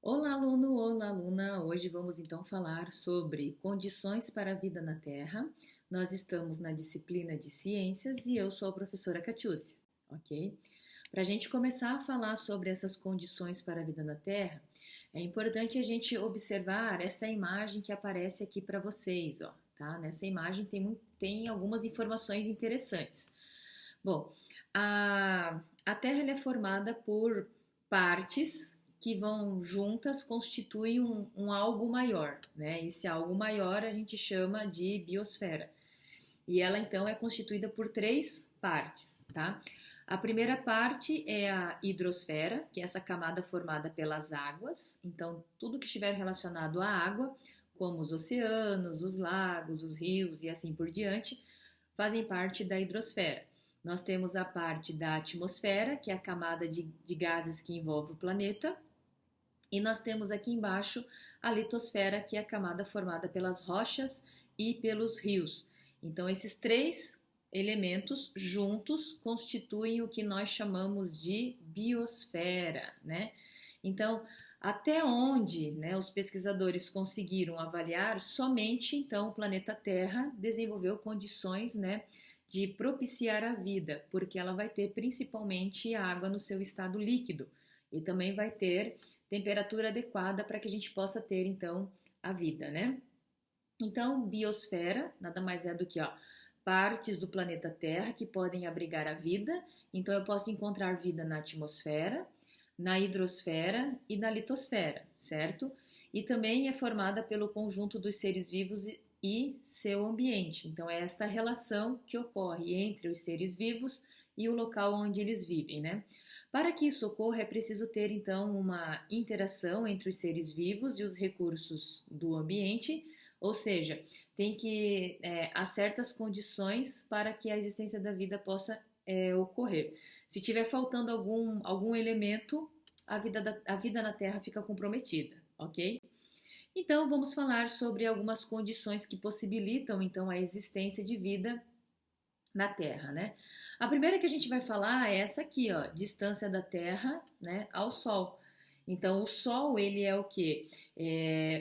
Olá, aluno! Olá, aluna! Hoje vamos então falar sobre condições para a vida na Terra. Nós estamos na disciplina de Ciências e eu sou a professora Catiúcia, ok? Para a gente começar a falar sobre essas condições para a vida na Terra, é importante a gente observar essa imagem que aparece aqui para vocês, ó, tá? Nessa imagem tem algumas informações interessantes. Bom, a Terra ela é formada por partes que vão juntas constituem um algo maior, né? Esse algo maior a gente chama de biosfera. E ela então é constituída por três partes, tá? A primeira parte é a hidrosfera, que é essa camada formada pelas águas. Então, tudo que estiver relacionado à água, como os oceanos, os lagos, os rios e assim por diante, fazem parte da hidrosfera. Nós temos a parte da atmosfera, que é a camada de gases que envolve o planeta, e nós temos aqui embaixo a litosfera, que é a camada formada pelas rochas e pelos rios. Então, esses três elementos juntos constituem o que nós chamamos de biosfera, né? Então, até onde, né, os pesquisadores conseguiram avaliar, somente então o planeta Terra desenvolveu condições, né, de propiciar a vida, porque ela vai ter principalmente água no seu estado líquido e também vai ter temperatura adequada para que a gente possa ter então a vida, né? Então, biosfera nada mais é do que partes do planeta Terra que podem abrigar a vida. Então, eu posso encontrar vida na atmosfera, na hidrosfera e na litosfera, certo? E também é formada pelo conjunto dos seres vivos e seu ambiente. Então, é esta relação que ocorre entre os seres vivos e o local onde eles vivem, né? Para que isso ocorra, é preciso ter então uma interação entre os seres vivos e os recursos do ambiente, ou seja, há certas condições para que a existência da vida possa ocorrer. Se tiver faltando algum elemento, a vida na Terra fica comprometida, ok? Então, vamos falar sobre algumas condições que possibilitam então a existência de vida na Terra, né? A primeira que a gente vai falar é essa aqui, ó, distância da Terra, né, ao Sol. Então, o Sol, ele é o quê?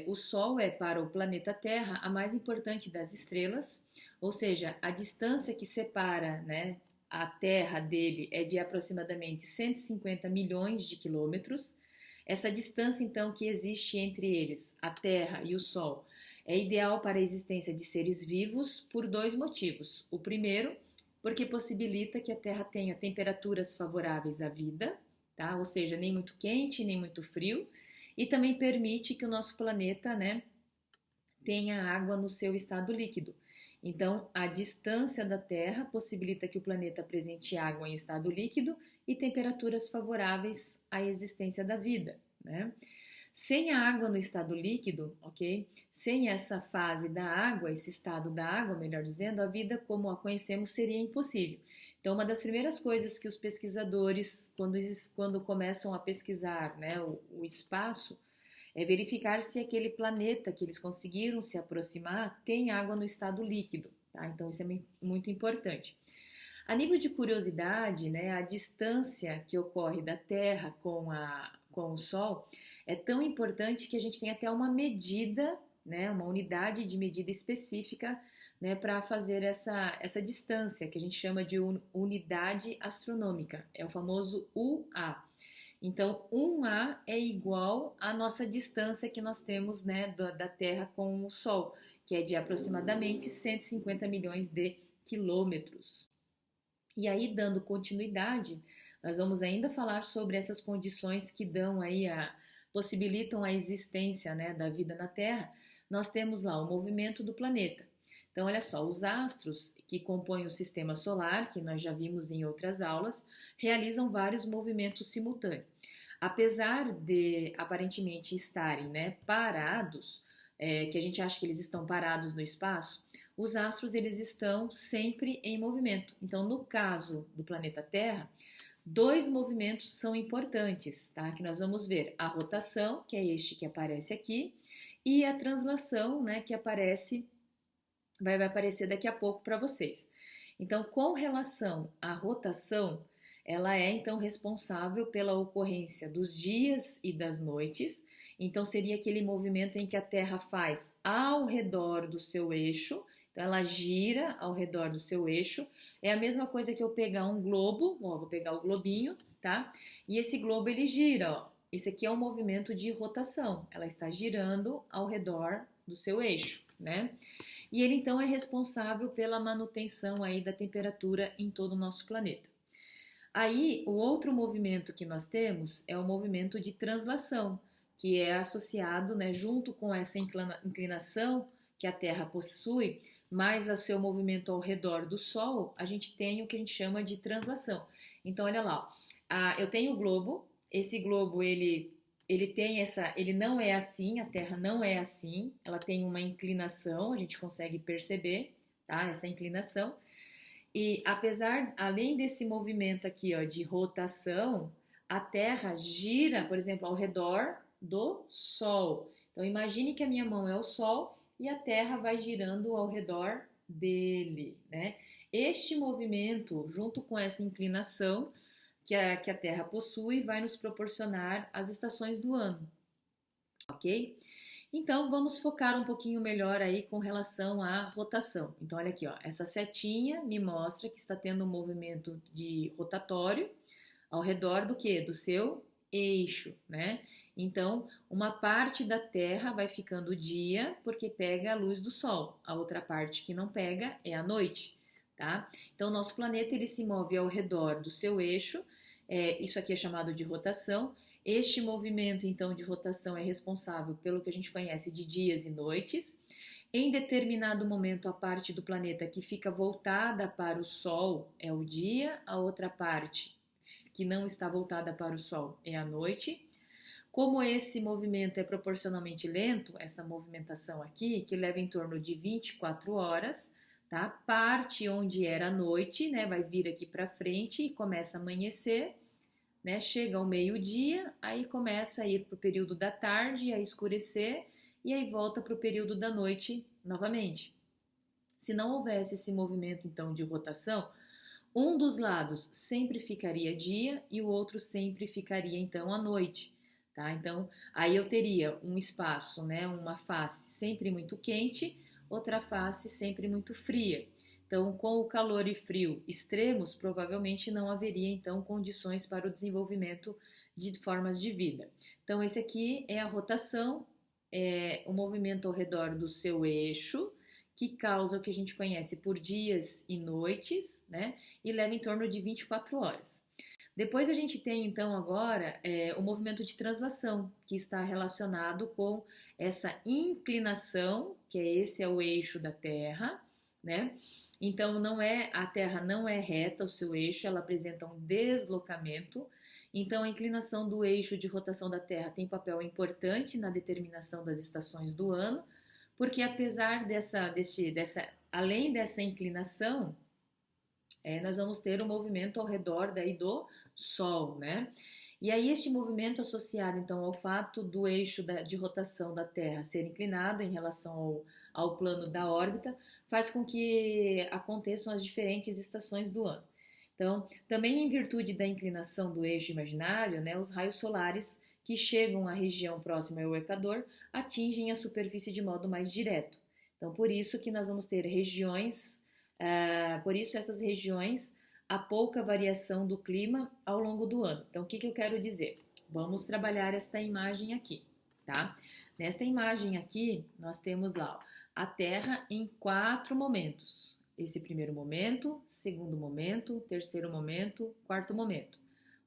O Sol é para o planeta Terra a mais importante das estrelas, ou seja, a distância que separa, né, a Terra dele é de aproximadamente 150 milhões de quilômetros. Essa distância, então, que existe entre eles, a Terra e o Sol, é ideal para a existência de seres vivos por dois motivos. O primeiro, porque possibilita que a Terra tenha temperaturas favoráveis à vida, tá? Ou seja, nem muito quente, nem muito frio, e também permite que o nosso planeta, né, tenha água no seu estado líquido. Então, a distância da Terra possibilita que o planeta apresente água em estado líquido e temperaturas favoráveis à existência da vida, né? Sem a água no estado líquido, ok? Sem essa fase da água, esse estado da água, melhor dizendo, a vida como a conhecemos seria impossível. Então, uma das primeiras coisas que os pesquisadores, quando começam a pesquisar, né, o espaço, é verificar se aquele planeta que eles conseguiram se aproximar tem água no estado líquido, tá? Então, isso é muito importante. A nível de curiosidade, né, a distância que ocorre da Terra com o Sol é tão importante que a gente tem até uma medida, né, uma unidade de medida específica, né, para fazer essa distância, que a gente chama de unidade astronômica, é o famoso UA. Então, 1A é igual à nossa distância que nós temos, né, da Terra com o Sol, que é de aproximadamente 150 milhões de quilômetros. E aí, dando continuidade, nós vamos ainda falar sobre essas condições que possibilitam a existência, né, da vida na Terra. Nós temos lá o movimento do planeta. Então, olha só, os astros que compõem o sistema solar, que nós já vimos em outras aulas, realizam vários movimentos simultâneos. Apesar de aparentemente estarem, né, parados, que a gente acha que eles estão parados no espaço, os astros eles estão sempre em movimento. Então, no caso do planeta Terra, dois movimentos são importantes, tá? Que nós vamos ver a rotação, que é este que aparece aqui, e a translação, né, que vai aparecer daqui a pouco para vocês. Então, com relação à rotação, Ela é então responsável pela ocorrência dos dias e das noites. Então seria aquele movimento em que a Terra faz ao redor do seu eixo. Então ela gira ao redor do seu eixo. É a mesma coisa que eu pegar um globo, ó, vou pegar o globinho, tá? E esse globo ele gira, ó. Esse aqui é um movimento de rotação. Ela está girando ao redor do seu eixo, né? E ele então é responsável pela manutenção aí da temperatura em todo o nosso planeta. Aí, o outro movimento que nós temos é o movimento de translação, que é associado, né, junto com essa inclinação que a Terra possui, mais o seu movimento ao redor do Sol, a gente tem o que a gente chama de translação. Então, olha lá, ó, eu tenho o globo, esse globo ele tem essa, ele não é assim, a Terra não é assim, ela tem uma inclinação, a gente consegue perceber, tá? Essa inclinação. E apesar, além desse movimento aqui, ó, de rotação, a Terra gira, por exemplo, ao redor do Sol. Então imagine que a minha mão é o Sol e a Terra vai girando ao redor dele, né? Este movimento, junto com essa inclinação que a Terra possui, vai nos proporcionar as estações do ano, ok? Então, vamos focar um pouquinho melhor aí com relação à rotação. Então, olha aqui, ó, essa setinha me mostra que está tendo um movimento de rotatório ao redor do que? Do seu eixo, né? Então, uma parte da Terra vai ficando dia porque pega a luz do Sol, a outra parte que não pega é a noite, tá? Então, nosso planeta ele se move ao redor do seu eixo, isso aqui é chamado de rotação. Este movimento, então, de rotação é responsável pelo que a gente conhece de dias e noites. Em determinado momento, a parte do planeta que fica voltada para o Sol é o dia, a outra parte que não está voltada para o Sol é a noite. Como esse movimento é proporcionalmente lento, essa movimentação aqui, que leva em torno de 24 horas, tá? Parte onde era noite, né, vai vir aqui para frente e começa a amanhecer, né? Chega ao meio-dia, aí começa a ir para o período da tarde, a escurecer, e aí volta para o período da noite novamente. Se não houvesse esse movimento, então, de rotação, um dos lados sempre ficaria dia e o outro sempre ficaria, então, à noite. Tá? Então, aí eu teria um espaço, né, uma face sempre muito quente, outra face sempre muito fria. Então, com o calor e frio extremos, provavelmente não haveria, então, condições para o desenvolvimento de formas de vida. Então, esse aqui é a rotação, é o movimento ao redor do seu eixo, que causa o que a gente conhece por dias e noites, né? E leva em torno de 24 horas. Depois a gente tem então agora o movimento de translação, que está relacionado com essa inclinação, que esse é o eixo da Terra, né? Então a Terra não é reta, o seu eixo, ela apresenta um deslocamento. Então a inclinação do eixo de rotação da Terra tem papel importante na determinação das estações do ano, porque apesar além dessa inclinação, nós vamos ter um movimento ao redor daí do Sol, né? E aí este movimento associado então ao fato do eixo de rotação da Terra ser inclinado em relação ao plano da órbita, faz com que aconteçam as diferentes estações do ano. Então, também em virtude da inclinação do eixo imaginário, né, os raios solares que chegam à região próxima ao Equador atingem a superfície de modo mais direto. Então, por isso que nós vamos ter regiões, por isso essas regiões, há pouca variação do clima ao longo do ano. Então, o que eu quero dizer? Vamos trabalhar esta imagem aqui, tá? Nesta imagem aqui, nós temos lá a Terra em 4 momentos. Esse primeiro momento, segundo momento, terceiro momento, quarto momento.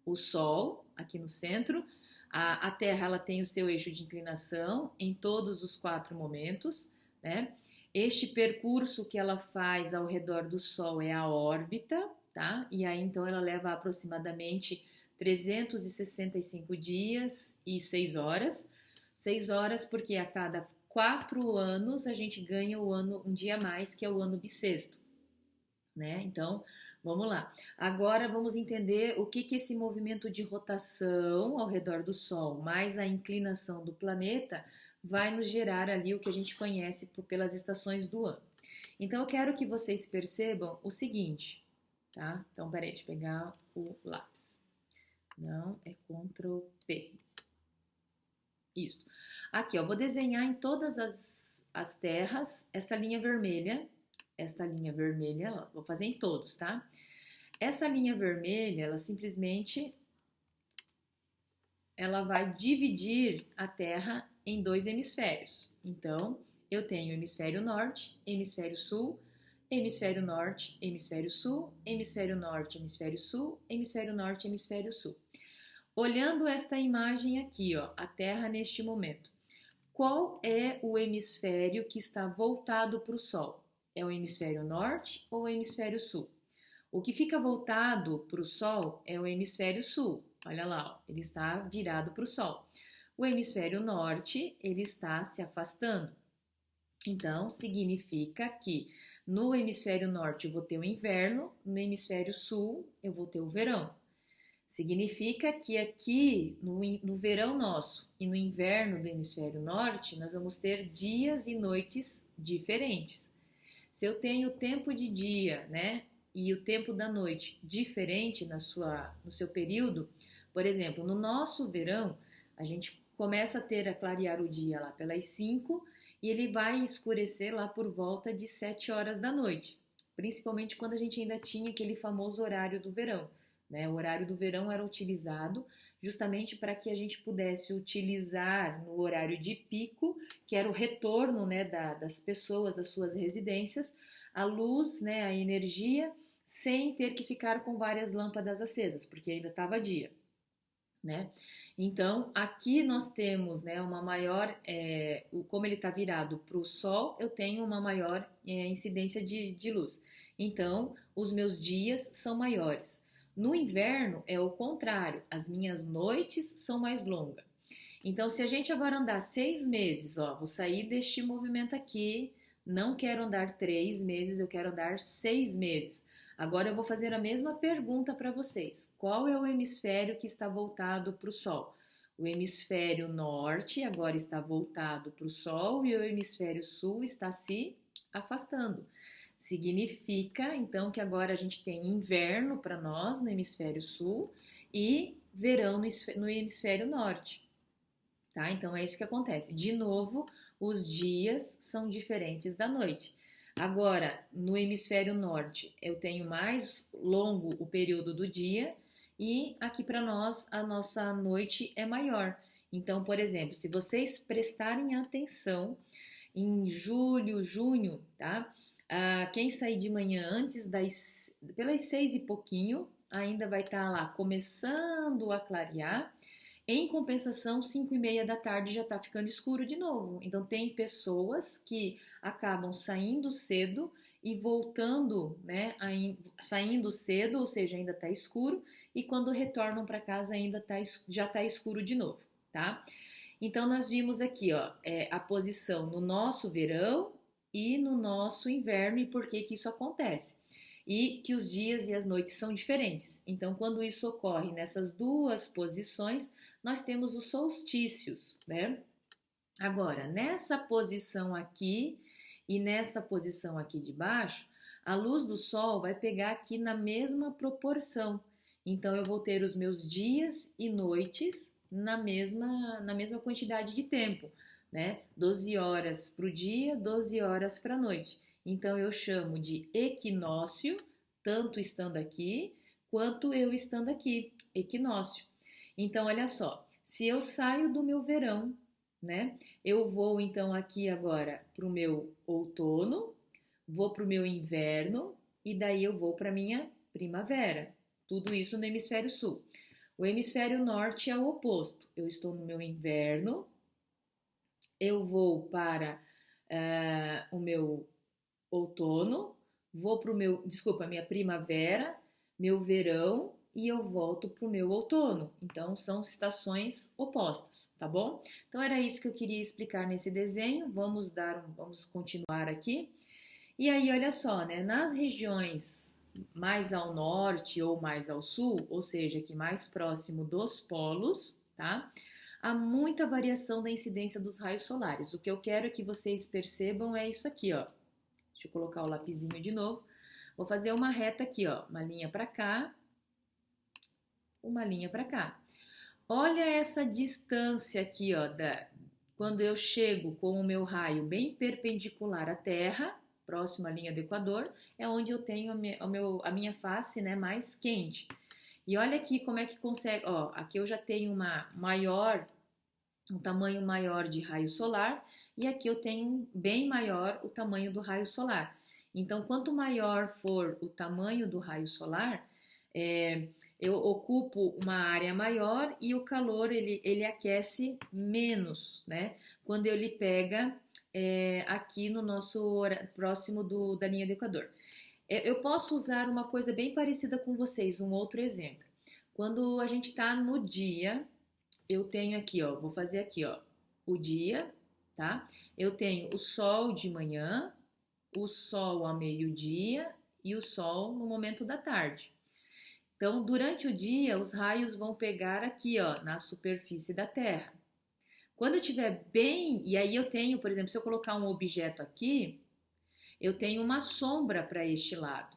O Sol, aqui no centro, a Terra ela tem o seu eixo de inclinação em todos os 4 momentos, né? Este percurso que ela faz ao redor do Sol é a órbita, tá? E aí então ela leva aproximadamente 365 dias e 6 horas. 6 horas porque a cada 4 anos a gente ganha um dia a mais, que é o ano bissexto, né? Então, vamos lá. Agora vamos entender o que esse movimento de rotação ao redor do Sol, mais a inclinação do planeta, vai nos gerar ali o que a gente conhece pelas estações do ano. Então, eu quero que vocês percebam o seguinte: tá? Então, peraí, deixa eu pegar o lápis. Não, é Ctrl P. Isso. Aqui, ó, vou desenhar em todas as terras esta linha vermelha. Esta linha vermelha, ó, vou fazer em todos, tá? Essa linha vermelha, ela simplesmente ela vai dividir a Terra em dois hemisférios. Então, eu tenho hemisfério norte, hemisfério sul, hemisfério norte, hemisfério sul, hemisfério norte, hemisfério sul, hemisfério norte, hemisfério sul. Olhando esta imagem aqui, ó, a Terra neste momento, qual é o hemisfério que está voltado para o Sol? É o hemisfério norte ou o hemisfério sul? O que fica voltado para o Sol é o hemisfério sul. Olha lá, ó, ele está virado para o Sol. O hemisfério norte, ele está se afastando. Então, significa que no hemisfério norte eu vou ter o inverno, no hemisfério sul eu vou ter o verão. Significa que aqui no verão nosso e no inverno do hemisfério norte, nós vamos ter dias e noites diferentes. Se eu tenho o tempo de dia, né, e o tempo da noite diferente no seu período, por exemplo, no nosso verão, a gente começa a clarear o dia lá pelas 5 e ele vai escurecer lá por volta de 7 horas da noite, principalmente quando a gente ainda tinha aquele famoso horário do verão. Né? O horário do verão era utilizado justamente para que a gente pudesse utilizar no horário de pico, que era o retorno, né, das pessoas às suas residências, a luz, né, a energia, sem ter que ficar com várias lâmpadas acesas, porque ainda estava dia. Né? Então, aqui nós temos, né, uma maior, como ele está virado para o Sol, eu tenho uma maior incidência de luz. Então, os meus dias são maiores. No inverno é o contrário, as minhas noites são mais longas. Então, se a gente agora andar 6 meses, ó, vou sair deste movimento aqui, não quero andar 3 meses, eu quero andar 6 meses. Agora eu vou fazer a mesma pergunta para vocês. Qual é o hemisfério que está voltado para o Sol? O hemisfério norte agora está voltado para o Sol e o hemisfério sul está se afastando. Significa, então, que agora a gente tem inverno para nós no hemisfério sul e verão no hemisfério norte. Tá? Então, é isso que acontece. De novo, os dias são diferentes da noite. Agora, no hemisfério norte, eu tenho mais longo o período do dia e aqui para nós a nossa noite é maior. Então, por exemplo, se vocês prestarem atenção em julho, junho, tá? Quem sair de manhã pelas 6 e pouquinho, ainda vai estar lá começando a clarear. Em compensação, 5 e meia da tarde já está ficando escuro de novo. Então, tem pessoas que acabam saindo cedo e voltando, né, saindo cedo, ou seja, ainda está escuro, e quando retornam para casa já está escuro de novo, tá? Então, nós vimos aqui, ó, a posição no nosso verão e no nosso inverno e por que que isso acontece. E que os dias e as noites são diferentes. Então, quando isso ocorre nessas duas posições, nós temos os solstícios, né? Agora, nessa posição aqui e nessa posição aqui de baixo, a luz do sol vai pegar aqui na mesma proporção. Então, eu vou ter os meus dias e noites na mesma quantidade de tempo, né? 12 horas para o dia, 12 horas para a noite. Então, eu chamo de equinócio, tanto estando aqui, quanto eu estando aqui, equinócio. Então, olha só, se eu saio do meu verão, né? Eu vou, então, aqui agora para o meu outono, vou para o meu inverno e daí eu vou para a minha primavera. Tudo isso no hemisfério sul. O hemisfério norte é o oposto. Eu estou no meu inverno, eu vou para o meu outono, vou para minha primavera, meu verão e eu volto para o meu outono. Então, são estações opostas, tá bom? Então, era isso que eu queria explicar nesse desenho. Vamos continuar aqui. E aí, olha só, né? Nas regiões mais ao norte ou mais ao sul, ou seja, aqui mais próximo dos polos, tá? Há muita variação da incidência dos raios solares. O que eu quero que vocês percebam é isso aqui, ó. Deixa eu colocar o lapisinho de novo. Vou fazer uma reta aqui, ó, uma linha para cá, uma linha para cá. Olha essa distância aqui, ó, quando eu chego com o meu raio bem perpendicular à Terra, próximo à linha do Equador, é onde eu tenho a minha face, né, mais quente. E olha aqui como é que consegue, ó, aqui eu já tenho um tamanho maior de raio solar e aqui eu tenho bem maior o tamanho do raio solar. Então, quanto maior for o tamanho do raio solar, eu ocupo uma área maior e o calor ele aquece menos, né? Quando ele pega aqui no nosso próximo da linha do Equador. Eu posso usar uma coisa bem parecida com vocês, um outro exemplo. Quando a gente está no dia, eu tenho aqui, ó, vou fazer aqui, ó, o dia, tá? Eu tenho o sol de manhã, o sol ao meio-dia e o sol no momento da tarde. Então, durante o dia, os raios vão pegar aqui, ó, na superfície da Terra. Quando eu estiver bem, e aí eu tenho, por exemplo, se eu colocar um objeto aqui, eu tenho uma sombra para este lado,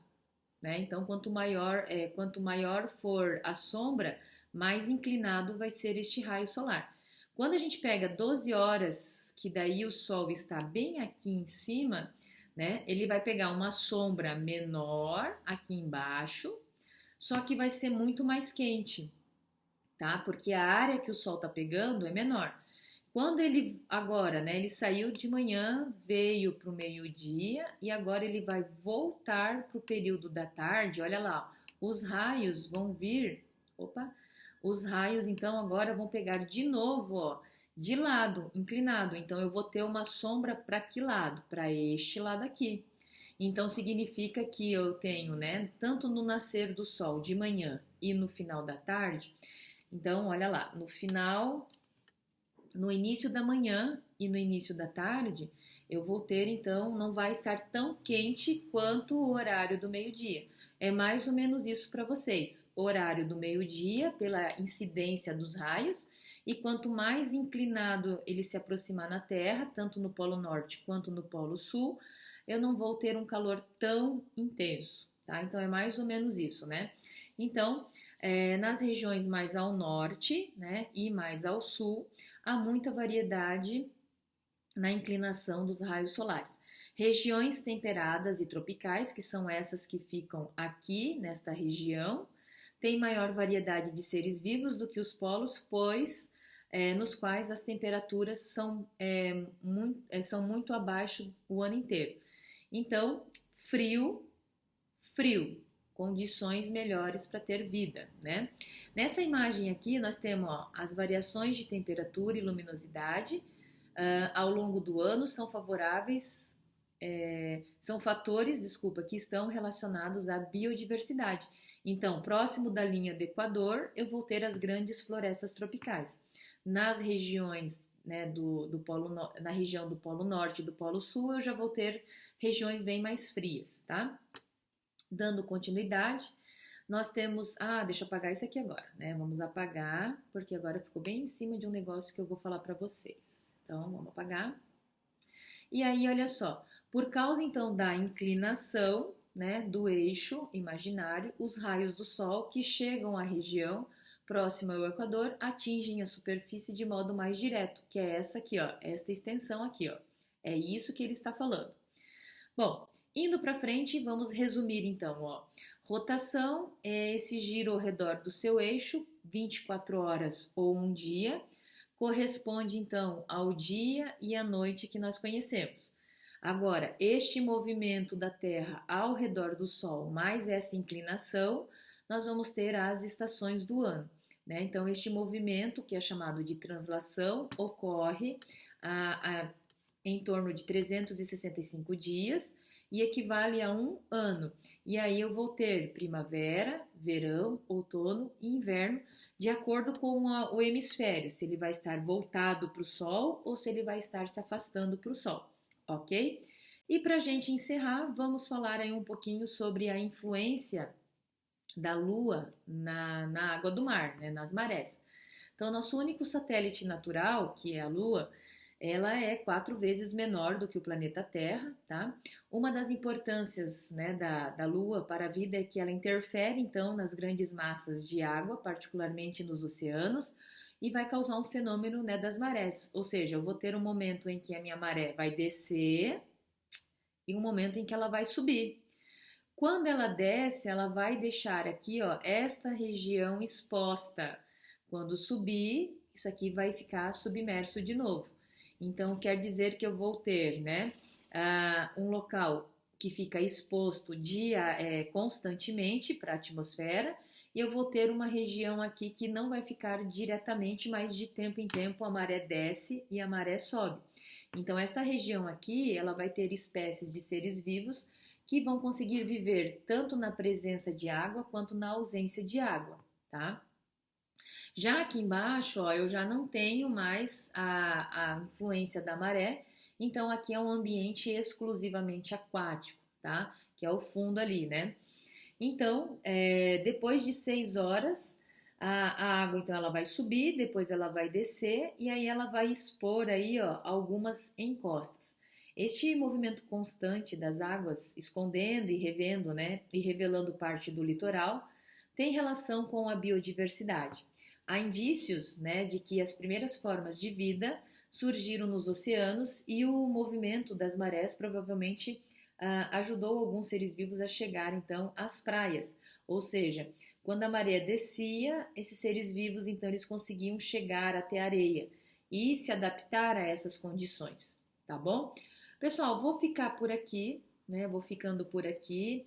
né? Então, quanto maior for a sombra, mais inclinado vai ser este raio solar. Quando a gente pega 12 horas, que daí o Sol está bem aqui em cima, né? Ele vai pegar uma sombra menor aqui embaixo, só que vai ser muito mais quente, tá? Porque a área que o Sol está pegando é menor. Quando ele agora, né, ele saiu de manhã, veio para o meio-dia e agora ele vai voltar para o período da tarde. Olha lá, os raios vão vir, os raios então agora vão pegar de novo, ó, de lado, inclinado. Então eu vou ter uma sombra para que lado? Para este lado aqui. Então significa que eu tenho, né, tanto no nascer do sol de manhã e no final da tarde. Então, olha lá, no início da manhã e no início da tarde, eu vou ter, então, não vai estar tão quente quanto o horário do meio-dia. É mais ou menos isso para vocês. Horário do meio-dia, pela incidência dos raios, e quanto mais inclinado ele se aproximar na Terra, tanto no Polo Norte quanto no Polo Sul, eu não vou ter um calor tão intenso, tá? Então, é mais ou menos isso, né? Então, nas regiões mais ao norte, né, e mais ao sul, há muita variedade na inclinação dos raios solares. Regiões temperadas e tropicais, que são essas que ficam aqui nesta região, têm maior variedade de seres vivos do que os polos, pois nos quais as temperaturas são muito abaixo o ano inteiro. Então, frio, condições melhores para ter vida, né? Nessa imagem aqui nós temos, ó, as variações de temperatura e luminosidade ao longo do ano são favoráveis, são fatores, desculpa, que estão relacionados à biodiversidade. Então, próximo da linha do Equador, eu vou ter as grandes florestas tropicais. Nas regiões, né, na região do Polo Norte e do Polo Sul, eu já vou ter regiões bem mais frias, tá? Dando continuidade, nós temos... deixa eu apagar isso aqui agora, né? Vamos apagar, porque agora ficou bem em cima de um negócio que eu vou falar para vocês. Então, vamos apagar. E aí, olha só, por causa, então, da inclinação, né, do eixo imaginário, os raios do Sol que chegam à região próxima ao Equador atingem a superfície de modo mais direto, que é essa aqui, ó, esta extensão aqui, ó. É isso que ele está falando. Bom, indo para frente, vamos resumir então, ó. Rotação é esse giro ao redor do seu eixo, 24 horas ou um dia, corresponde então ao dia e à noite que nós conhecemos. Agora, este movimento da Terra ao redor do Sol, mais essa inclinação, nós vamos ter as estações do ano, né? Então, este movimento, que é chamado de translação, ocorre em torno de 365 dias e equivale a um ano. E aí eu vou ter primavera, verão, outono e inverno, de acordo com o hemisfério, se ele vai estar voltado para o Sol ou se ele vai estar se afastando para o Sol, ok? E para a gente encerrar, vamos falar aí um pouquinho sobre a influência da Lua na água do mar, né, nas marés. Então, nosso único satélite natural, que é a Lua, ela é 4 vezes menor do que o planeta Terra, tá? Uma das importâncias, né, da Lua para a vida é que ela interfere, então, nas grandes massas de água, particularmente nos oceanos, e vai causar um fenômeno, né, das marés. Ou seja, eu vou ter um momento em que a minha maré vai descer e um momento em que ela vai subir. Quando ela desce, ela vai deixar aqui, ó, esta região exposta. Quando subir, isso aqui vai ficar submerso de novo. Então, quer dizer que eu vou ter, né, um local que fica exposto constantemente para a atmosfera, e eu vou ter uma região aqui que não vai ficar diretamente, mas de tempo em tempo a maré desce e a maré sobe. Então, esta região aqui, ela vai ter espécies de seres vivos que vão conseguir viver tanto na presença de água quanto na ausência de água, tá? Já aqui embaixo, ó, eu já não tenho mais a influência da maré, então aqui é um ambiente exclusivamente aquático, tá? Que é o fundo ali, né? Então, depois de 6 horas, a água então ela vai subir, depois ela vai descer e aí ela vai expor aí, ó, algumas encostas. Este movimento constante das águas escondendo e revendo, né, e revelando parte do litoral, tem relação com a biodiversidade. Há indícios, né, de que as primeiras formas de vida surgiram nos oceanos e o movimento das marés provavelmente ajudou alguns seres vivos a chegar então às praias. Ou seja, quando a maré descia, esses seres vivos então eles conseguiam chegar até a areia e se adaptar a essas condições, tá bom? Pessoal, vou ficar por aqui, né? Vou ficando por aqui.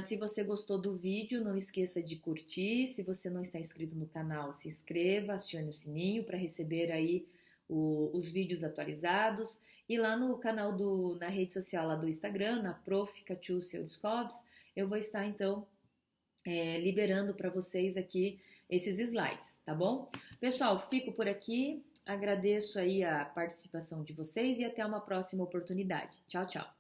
Se você gostou do vídeo, não esqueça de curtir. Se você não está inscrito no canal, se inscreva, acione o sininho para receber aí os vídeos atualizados. E lá no canal na rede social lá do Instagram, na Prof. Catiúcia Eudiscoves, eu vou estar então liberando para vocês aqui esses slides, tá bom? Pessoal, fico por aqui. Agradeço aí a participação de vocês e até uma próxima oportunidade. Tchau, tchau.